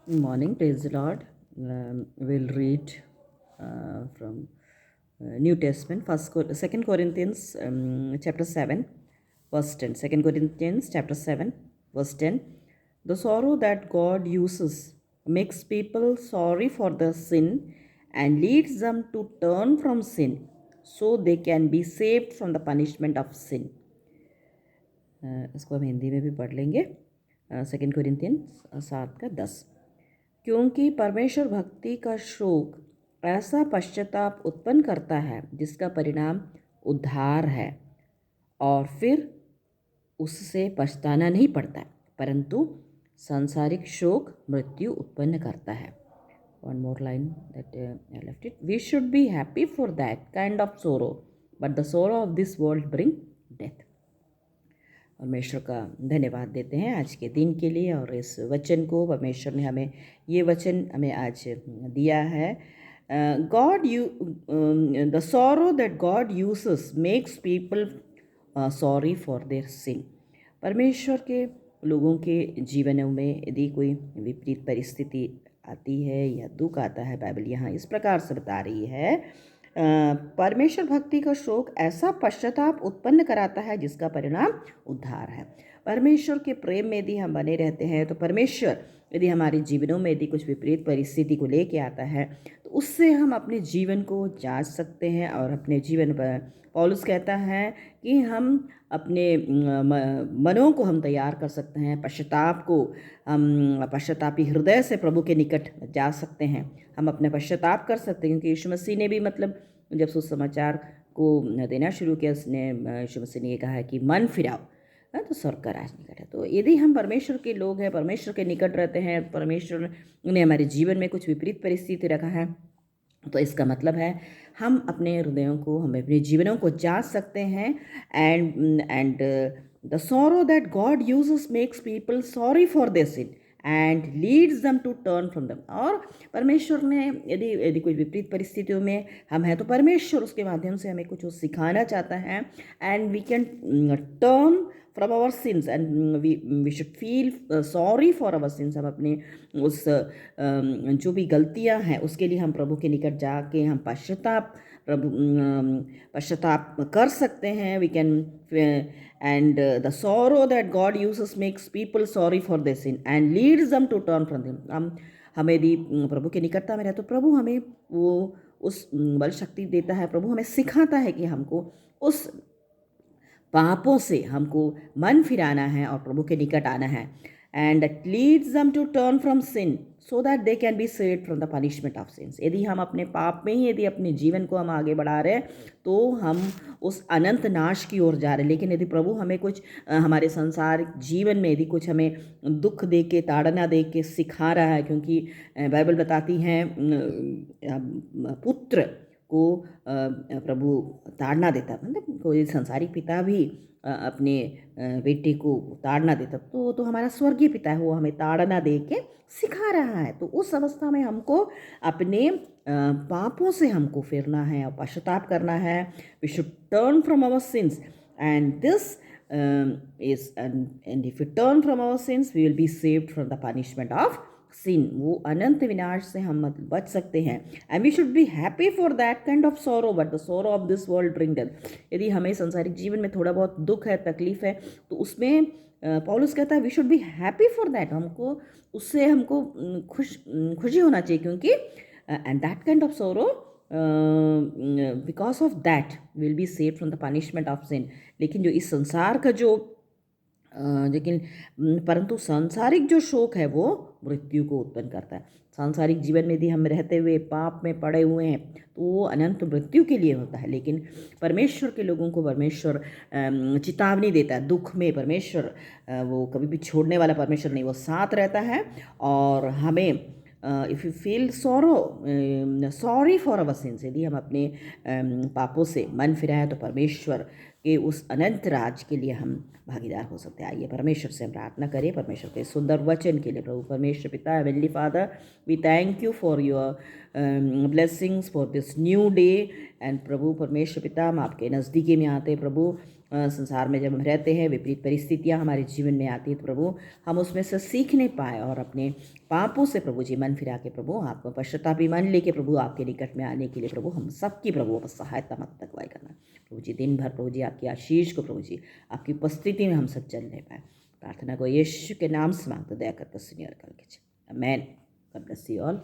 Good morning, praise the Lord. We'll read from New Testament, Second Corinthians chapter 7, verse 10. 2 Corinthians chapter 7, verse 10. The sorrow that God uses makes people sorry for their sin and leads them to turn from sin so they can be saved from the punishment of sin. इसको हम हिंदी में भी पढ़ लेंगे। 2 7:10। क्योंकि परमेश्वर भक्ति का शोक ऐसा पश्चाताप उत्पन्न करता है जिसका परिणाम उद्धार है, और फिर उससे पछताना नहीं पड़ता, परंतु सांसारिक शोक मृत्यु उत्पन्न करता है। One more line that I left it. We should be happy for that kind of sorrow, but the sorrow of this world bring death. परमेश्वर का धन्यवाद देते हैं आज के दिन के लिए और इस वचन को। परमेश्वर ने हमें ये वचन हमें आज दिया है। God you the sorrow that God uses makes people sorry for their sin. परमेश्वर के लोगों के जीवनों में यदि कोई विपरीत परिस्थिति आती है या दुख आता है, बाइबल यहाँ इस प्रकार से बता रही है, परमेश्वर भक्ति का शोक ऐसा पश्चाताप उत्पन्न कराता है जिसका परिणाम उद्धार है। परमेश्वर के प्रेम में यदि हम बने रहते हैं तो परमेश्वर यदि हमारे जीवनों में यदि कुछ विपरीत परिस्थिति को लेके आता है तो उससे हम अपने जीवन को जांच सकते हैं और अपने जीवन पर पौलुस कहता है कि हम अपने मनों को हम तैयार कर सकते हैं, पश्चाताप को हम पश्चातापी हृदय से प्रभु के निकट जा सकते हैं, हम अपने पश्चाताप कर सकते हैं। क्योंकि यीशु मसीह ने भी जब सुसमाचार को देना शुरू किया, उसने यीशु मसीह ने ये कहा है कि मन फिराओ तो स्वर्ग का राज निकट है। तो यदि हम परमेश्वर के लोग हैं, परमेश्वर के निकट रहते हैं, परमेश्वर ने हमारे जीवन में कुछ विपरीत परिस्थिति रखा है, तो इसका मतलब है हम अपने हृदयों को, हम अपने जीवनों को जांच सकते हैं। And the sorrow that God uses makes people sorry for their sin and leads them to turn from them. और परमेश्वर ने यदि यदि कोई विपरीत परिस्थितियों में हम हैं तो परमेश्वर उसके माध्यम से हमें कुछ सिखाना चाहता है, and we can turn from our sins and we should feel sorry for our sins. हम अपने उस जो भी गलतियां हैं उसके लिए हम प्रभु के निकट जाके हम पश्चाताप कर सकते हैं। We can and the sorrow that God uses makes people sorry for their sin and leads them to turn from them. हमें यदि प्रभु के निकटता में रहे तो प्रभु हमें वो उस बल शक्ति देता है, प्रभु हमें सिखाता है कि हमको उस पापों से हमको मन फिराना है और प्रभु के निकट आना है। And it leads them to turn from sin so that they can be saved from the punishment of sins. यदि हम अपने पाप में ही यदि अपने जीवन को हम आगे बढ़ा रहे हैं तो हम उस अनंत नाश की ओर जा रहे हैं। लेकिन यदि प्रभु हमें कुछ हमारे संसार जीवन में यदि कुछ हमें दुख दे के, ताड़ना दे के सिखा रहा है, क्योंकि बाइबल बताती है पुत्र को प्रभु ताड़ना देता, मतलब कोई संसारिक पिता भी अपने बेटे को ताड़ना देता, तो हमारा स्वर्गीय पिता है, वो हमें ताड़ना दे के सिखा रहा है। तो उस अवस्था में हमको अपने पापों से हमको फिरना है और पश्चाताप करना है। We should turn from our sins and this is and if you turn from our sins we will be saved from the punishment of sin. वो अनंत विनाश से हम बच सकते हैं। And we should be happy for that kind of sorrow, but the sorrow of this world bring death. यदि हमें संसारिक जीवन में थोड़ा बहुत दुख है, तकलीफ है, तो उसमें पौलुस कहता है we should be happy for that. हमको उससे हमको खुशी होना चाहिए, क्योंकि and that kind of sorrow because of that will be saved from the punishment of sin. लेकिन जो इस संसार का जो लेकिन परंतु सांसारिक जो शोक है वो मृत्यु को उत्पन्न करता है। सांसारिक जीवन में यदि हम रहते हुए पाप में पड़े हुए हैं तो वो अनंत मृत्यु के लिए होता है। लेकिन परमेश्वर के लोगों को परमेश्वर चेतावनी देता है। दुख में परमेश्वर वो कभी भी छोड़ने वाला परमेश्वर नहीं, वो साथ रहता है। और हमें if you feel sorry for our since, यदि हम अपने पापों से मन फिराएं तो परमेश्वर के उस अनंत राज के लिए हम भागीदार हो सकते हैं। आइए परमेश्वर से हम प्रार्थना करें, परमेश्वर के सुंदर वचन के लिए। प्रभु परमेश्वर पिता, heavenly father, we thank you for your blessings for this new day. And प्रभु परमेश्वर पिता, हम आपके नज़दीकी में आते हैं प्रभु, संसार में जब हम रहते हैं, विपरीत परिस्थितियाँ हमारे जीवन में आती हैं, तो प्रभु हम उसमें से सीखने पाए और अपने पापों से प्रभु जी मन फिरा के प्रभु आपको पश्चातापी मन लेके प्रभु आपके निकट में आने के लिए प्रभु हम सबकी प्रभु बस सहायता मत अगुवाई करना प्रभु जी। दिन भर प्रभु जी आपकी आशीष को प्रभु जी आपकी उपस्थिति में हम सब चलने पाए। प्रार्थना को यीशु के नाम से मांगते दया करके सुनिए और कर लीजिए। Amen. God bless you all.